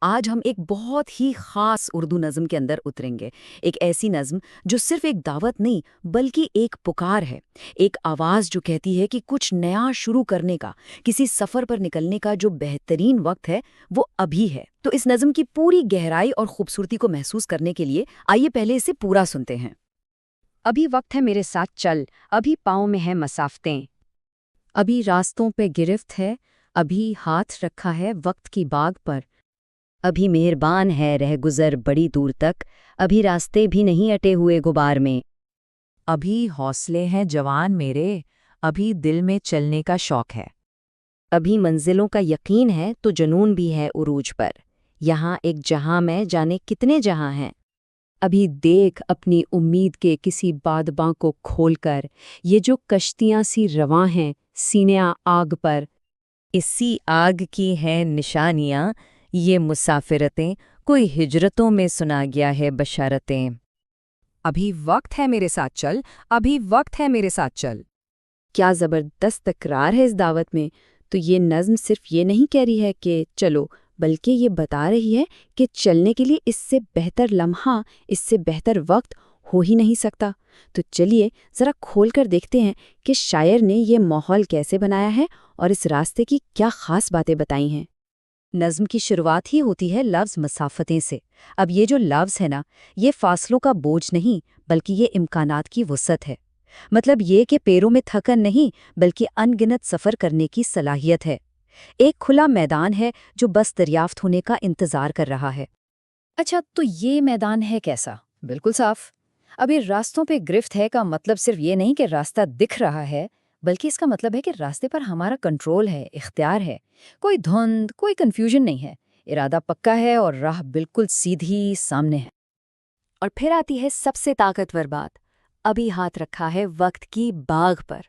آج ہم ایک بہت ہی خاص اردو نظم کے اندر اتریں گے، ایک ایسی نظم جو صرف ایک دعوت نہیں بلکہ ایک پکار ہے، ایک آواز جو کہتی ہے کہ کچھ نیا شروع کرنے کا، کسی سفر پر نکلنے کا جو بہترین وقت ہے وہ ابھی ہے۔ تو اس نظم کی پوری گہرائی اور خوبصورتی کو محسوس کرنے کے لیے آئیے پہلے اسے پورا سنتے ہیں۔ ابھی وقت ہے میرے ساتھ چل، ابھی پاؤں میں ہے مسافتیں، ابھی راستوں پہ گرفت ہے، ابھی ہاتھ رکھا ہے وقت کی باغ پر، ابھی مہربان ہے رہ گزر بڑی دور تک، ابھی راستے بھی نہیں اٹے ہوئے غبار میں، ابھی حوصلے ہیں جوان میرے، ابھی دل میں چلنے کا شوق ہے۔ ابھی منزلوں کا یقین ہے تو جنون بھی ہے عروج پر، یہاں ایک جہاں میں جانے کتنے جہاں ہیں، ابھی دیکھ اپنی امید کے کسی بادباں کو کھول کر، یہ جو کشتیاں سی رواں ہیں سینیاں آگ پر، اسی آگ کی ہیں نشانیاں، یہ مسافرتیں، کوئی ہجرتوں میں سنا گیا ہے بشارتیں۔ ابھی وقت ہے میرے ساتھ چل، ابھی وقت ہے میرے ساتھ چل۔ کیا زبردست تکرار ہے اس دعوت میں۔ تو یہ نظم صرف یہ نہیں کہہ رہی ہے کہ چلو، بلکہ یہ بتا رہی ہے کہ چلنے کے لیے اس سے بہتر لمحہ، اس سے بہتر وقت ہو ہی نہیں سکتا۔ تو چلیے ذرا کھول کر دیکھتے ہیں کہ شاعر نے یہ ماحول کیسے بنایا ہے اور اس راستے کی کیا خاص باتیں بتائی ہیں۔ نظم کی شروعات ہی ہوتی ہے لفظ مسافتیں سے۔ اب یہ جو لفظ ہے نا، یہ فاصلوں کا بوجھ نہیں بلکہ یہ امکانات کی وسعت ہے۔ مطلب یہ کہ پیروں میں تھکن نہیں بلکہ ان گنت سفر کرنے کی صلاحیت ہے۔ ایک کھلا میدان ہے جو بس دریافت ہونے کا انتظار کر رہا ہے۔ اچھا، تو یہ میدان ہے کیسا؟ بالکل صاف۔ ابھی راستوں پہ گرفت ہے کا مطلب صرف یہ نہیں کہ راستہ دکھ رہا ہے، بلکہ اس کا مطلب ہے کہ راستے پر ہمارا کنٹرول ہے، اختیار ہے، کوئی دھند، کوئی کنفیوژن نہیں ہے، ارادہ پکا ہے اور راہ بالکل سیدھی سامنے ہے۔ اور پھر آتی ہے سب سے طاقتور بات، ابھی ہاتھ رکھا ہے وقت کی باغ پر۔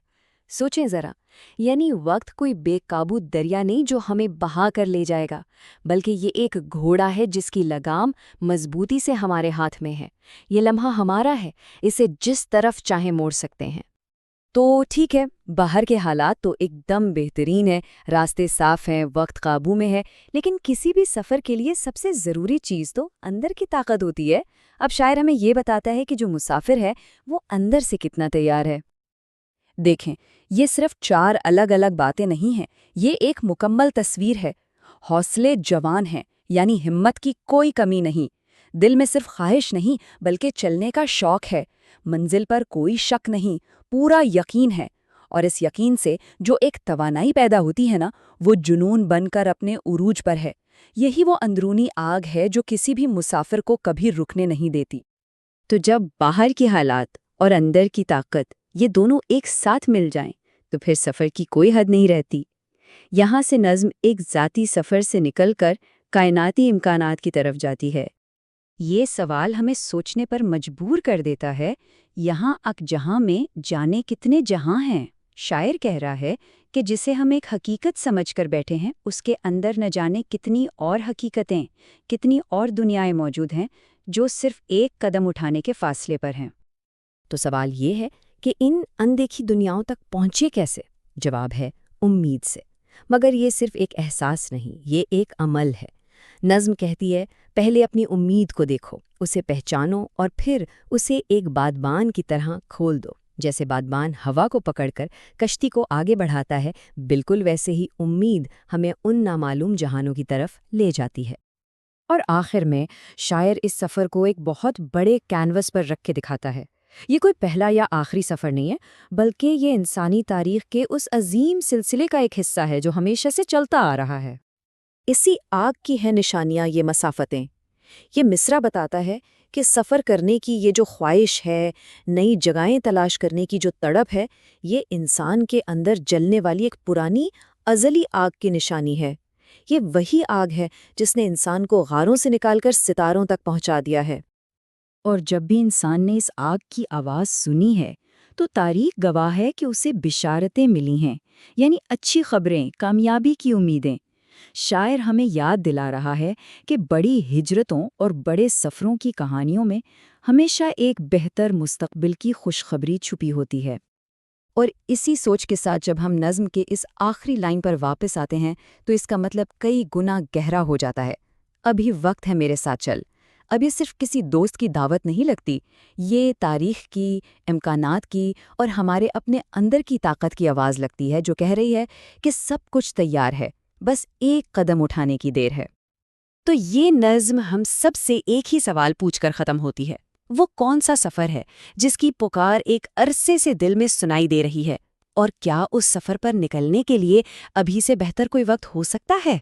سوچیں ذرا، یعنی وقت کوئی بے قابو دریا نہیں جو ہمیں بہا کر لے جائے گا، بلکہ یہ ایک گھوڑا ہے جس کی لگام مضبوطی سے ہمارے ہاتھ میں ہے۔ یہ لمحہ ہمارا ہے، اسے جس طرف چاہیں موڑ سکتے ہیں۔ تو ٹھیک ہے، باہر کے حالات تو ایک دم بہترین ہیں، راستے صاف ہیں، وقت قابو میں ہے، لیکن کسی بھی سفر کے لیے سب سے ضروری چیز تو اندر کی طاقت ہوتی ہے۔ اب شاعر ہمیں یہ بتاتا ہے کہ جو مسافر ہے وہ اندر سے کتنا تیار ہے۔ دیکھیں، یہ صرف 4 الگ الگ باتیں نہیں ہیں، یہ ایک مکمل تصویر ہے۔ حوصلے جوان ہیں، یعنی ہمت کی کوئی کمی نہیں، دل میں صرف خواہش نہیں بلکہ چلنے کا شوق ہے، منزل پر کوئی شک نہیں، پورا یقین ہے، اور اس یقین سے جو ایک توانائی پیدا ہوتی ہے نا، وہ جنون بن کر اپنے عروج پر ہے۔ یہی وہ اندرونی آگ ہے جو کسی بھی مسافر کو کبھی رکنے نہیں دیتی۔ تو جب باہر کے حالات اور اندر کی طاقت یہ دونوں ایک ساتھ مل جائیں تو پھر سفر کی کوئی حد نہیں رہتی۔ یہاں سے نظم ایک ذاتی سفر سے نکل کر کائناتی امکانات کی طرف جاتی ہے۔ یہ سوال ہمیں سوچنے پر مجبور کر دیتا ہے، یہاں اک جہاں میں جانے کتنے جہاں ہیں۔ شاعر کہہ رہا ہے کہ جسے ہم ایک حقیقت سمجھ کر بیٹھے ہیں، اس کے اندر نہ جانے کتنی اور حقیقتیں، کتنی اور دنیایں موجود ہیں جو صرف ایک قدم اٹھانے کے فاصلے پر ہیں۔ تو سوال یہ ہے کہ ان اندیکھی دنیاؤں تک پہنچے کیسے؟ جواب ہے امید سے۔ مگر یہ صرف ایک احساس نہیں، یہ ایک عمل ہے۔ نظم کہتی ہے، پہلے اپنی امید کو دیکھو، اسے پہچانو اور پھر اسے ایک بادبان کی طرح کھول دو۔ جیسے بادبان ہوا کو پکڑ کر کشتی کو آگے بڑھاتا ہے، بالکل ویسے ہی امید ہمیں ان نامعلوم جہانوں کی طرف لے جاتی ہے۔ اور آخر میں شاعر اس سفر کو ایک بہت بڑے کینوس پر رکھ کے دکھاتا ہے۔ یہ کوئی پہلا یا آخری سفر نہیں ہے، بلکہ یہ انسانی تاریخ کے اس عظیم سلسلے کا ایک حصہ ہے جو ہمیشہ سے چلتا آ رہا ہے۔ اسی آگ کی ہے نشانیاں یہ مسافتیں۔ یہ مصرع بتاتا ہے کہ سفر کرنے کی یہ جو خواہش ہے، نئی جگہیں تلاش کرنے کی جو تڑپ ہے، یہ انسان کے اندر جلنے والی ایک پرانی ازلی آگ کی نشانی ہے۔ یہ وہی آگ ہے جس نے انسان کو غاروں سے نکال کر ستاروں تک پہنچا دیا ہے۔ اور جب بھی انسان نے اس آگ کی آواز سنی ہے تو تاریخ گواہ ہے کہ اسے بشارتیں ملی ہیں، یعنی اچھی خبریں، کامیابی کی امیدیں۔ شاعر ہمیں یاد دلا رہا ہے کہ بڑی ہجرتوں اور بڑے سفروں کی کہانیوں میں ہمیشہ ایک بہتر مستقبل کی خوشخبری چھپی ہوتی ہے۔ اور اسی سوچ کے ساتھ جب ہم نظم کے اس آخری لائن پر واپس آتے ہیں تو اس کا مطلب کئی گنا گہرا ہو جاتا ہے۔ ابھی وقت ہے میرے ساتھ چل۔ اب یہ صرف کسی دوست کی دعوت نہیں لگتی، یہ تاریخ کی، امکانات کی اور ہمارے اپنے اندر کی طاقت کی آواز لگتی ہے جو کہہ رہی ہے کہ سب کچھ تیار ہے، بس ایک قدم اٹھانے کی دیر ہے۔ تو یہ نظم ہم سب سے ایک ہی سوال پوچھ کر ختم ہوتی ہے، وہ کون سا سفر ہے جس کی پکار ایک عرصے سے دل میں سنائی دے رہی ہے، اور کیا اس سفر پر نکلنے کے لیے ابھی سے بہتر کوئی وقت ہو سکتا ہے؟